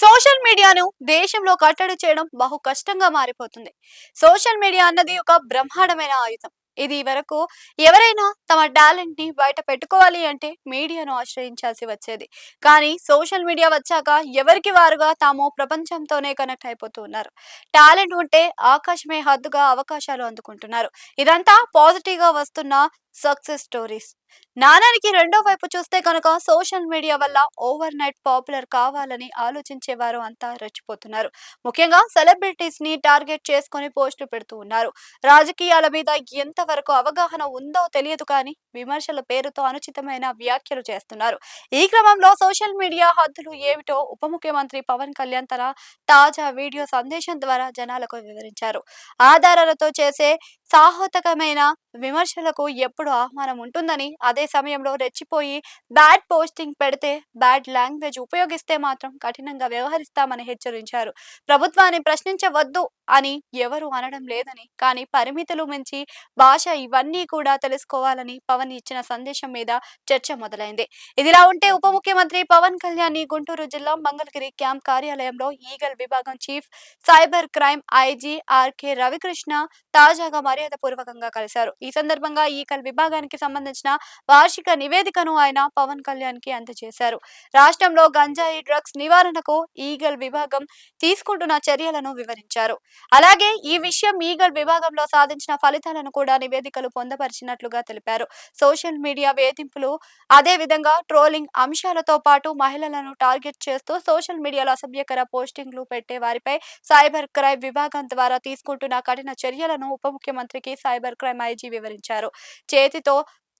Social మీడియాను దేశంలో కట్టడి చేయడం బహు కష్టంగా మారిపోతుంది. సోషల్ మీడియా అన్నది ఒక బ్రహ్మాండమైన ఆయుధం. ఇది వరకు ఎవరైనా తమ టాలెంట్ ని బయట పెట్టుకోవాలి అంటే మీడియాను ఆశ్రయించాల్సి వచ్చేది. కానీ సోషల్ మీడియా వచ్చాక ఎవరికి వారుగా తాము ప్రపంచంతోనే కనెక్ట్ అయిపోతూ ఉన్నారు. టాలెంట్ ఉంటే ఆకాశమే హద్దుగా అవకాశాలు అందుకుంటున్నారు. ఇదంతా పాజిటివ్ గా వస్తున్న సక్సెస్ స్టోరీస్. నాణానికి రెండో వైపు చూస్తే కనుక సోషల్ మీడియా వల్ల ఓవర్ నైట్ పాపులర్ కావాలని ఆలోచించేవారు అంతా రెచ్చిపోతున్నారు. ముఖ్యంగా సెలబ్రిటీస్ ని టార్గెట్ చేసుకొని పోస్టులు పెడుతూ ఉన్నారు. రాజకీయాల మీద ఎంతవరకు అవగాహన ఉందో తెలియదు కానీ విమర్శల పేరుతో అనుచితమైన వ్యాఖ్యలు చేస్తున్నారు. ఈ క్రమంలో సోషల్ మీడియా హద్దులు ఏమిటో ఉప ముఖ్యమంత్రి పవన్ కళ్యాణ్ తన తాజా వీడియో సందేశం ద్వారా జనాలకు వివరించారు. ఆధారాలతో చేసే సాహోతకమైన విమర్శలకు ఎప్పుడు ఆహ్వానం ఉంటుందని, అదే సమయంలో రెచ్చిపోయి బ్యాడ్ పోస్టింగ్ పెడితే, బ్యాడ్ లాంగ్వేజ్ ఉపయోగిస్తే మాత్రం కఠినంగా వ్యవహరిస్తామని హెచ్చరించారు. ప్రభుత్వాన్ని ప్రశ్నించవద్దు అని ఎవరు అనడం లేదని, కానీ పరిమితులు మించి భాష ఇవన్నీ కూడా తెలుసుకోవాలని పవన్ ఇచ్చిన సందేశం మీద చర్చ మొదలైంది. ఇదిలా ఉంటే ఉప ముఖ్యమంత్రి పవన్ కళ్యాణ్ గుంటూరు జిల్లా మంగళగిరి క్యాంప్ కార్యాలయంలో ఈగల్ విభాగం chief cyber crime IG RK Ravikrishna తాజాగా మర్యాద పూర్వకంగా కలిశారు. ఈ సందర్భంగా ఈగల్ విభాగానికి సంబంధించిన వార్షిక నివేదికను ఆయన పవన్ కళ్యాణ్ కి అందజేశారు. రాష్ట్రంలో గంజాయి డ్రగ్స్ నివారణకు ఈగల్ విభాగం తీసుకుంటున్న చర్యలను వివరించారు. అలాగే ఈ విషయం ఈగల్ విభాగంలో సాధించిన ఫలితాలను కూడా నివేదికలు పొందపరిచినట్లుగా తెలిపారు. సోషల్ మీడియా వేధింపులు, అదే విధంగా ట్రోలింగ్ అంశాలతో పాటు మహిళలను టార్గెట్ చేస్తూ సోషల్ మీడియాలో అసభ్యకర పోస్టింగ్లు పెట్టే వారిపై సైబర్ క్రైమ్ విభాగం ద్వారా తీసుకుంటున్న కఠిన చర్యలను ఉప ముఖ్యమంత్రికి సైబర్ క్రైమ్ ఐజీ వివరించారు.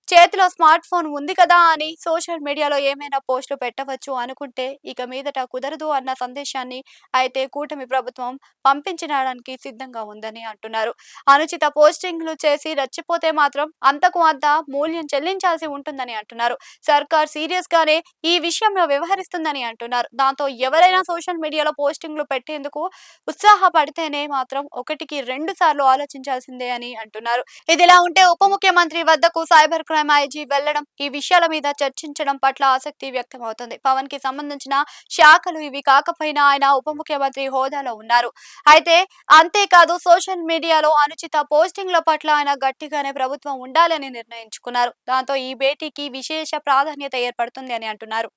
చేతిలో స్మార్ట్ ఫోన్ ఉంది కదా అని సోషల్ మీడియాలో ఏమైనా పోస్టులు పెట్టవచ్చు అనుకుంటే ఇక మీదట కుదరదు అన్న సందేశాన్ని అయితే కూటమి ప్రభుత్వం పంపించడానికి సిద్ధంగా ఉందని అంటున్నారు. అనుచిత పోస్టింగ్లు చేసి రెచ్చిపోతే మాత్రం అంతకు అంత మూల్యం చెల్లించాల్సి ఉంటుందని అంటున్నారు. సర్కార్ సీరియస్ గానే ఈ విషయంలో వ్యవహరిస్తుందని అంటున్నారు. దాంతో ఎవరైనా సోషల్ మీడియాలో పోస్టింగ్లు పెట్టేందుకు ఉత్సాహపడితేనే మాత్రం ఒకటికి రెండు సార్లు ఆలోచించాల్సిందే అని అంటున్నారు. ఇదిలా ఉంటే ఉప ముఖ్యమంత్రి వద్దకు సైబర్ క్రైమ్ ఐజీ వెళ్లడం, ఈ విషయాల మీద చర్చించడం పట్ల ఆసక్తి వ్యక్తమవుతుంది. పవన్ కి సంబంధించిన శాఖలు ఇవి కాకపోయినా ఆయన ఉప ముఖ్యమంత్రి హోదాలో ఉన్నారు. అయితే అంతేకాదు సోషల్ మీడియాలో అనుచిత పోస్టింగ్ల పట్ల ఆయన గట్టిగానే ప్రభుత్వం ఉండాలని నిర్ణయించుకున్నారు. దాంతో ఈ భేటీకి విశేష ప్రాధాన్యత ఏర్పడుతుంది అని అంటున్నారు.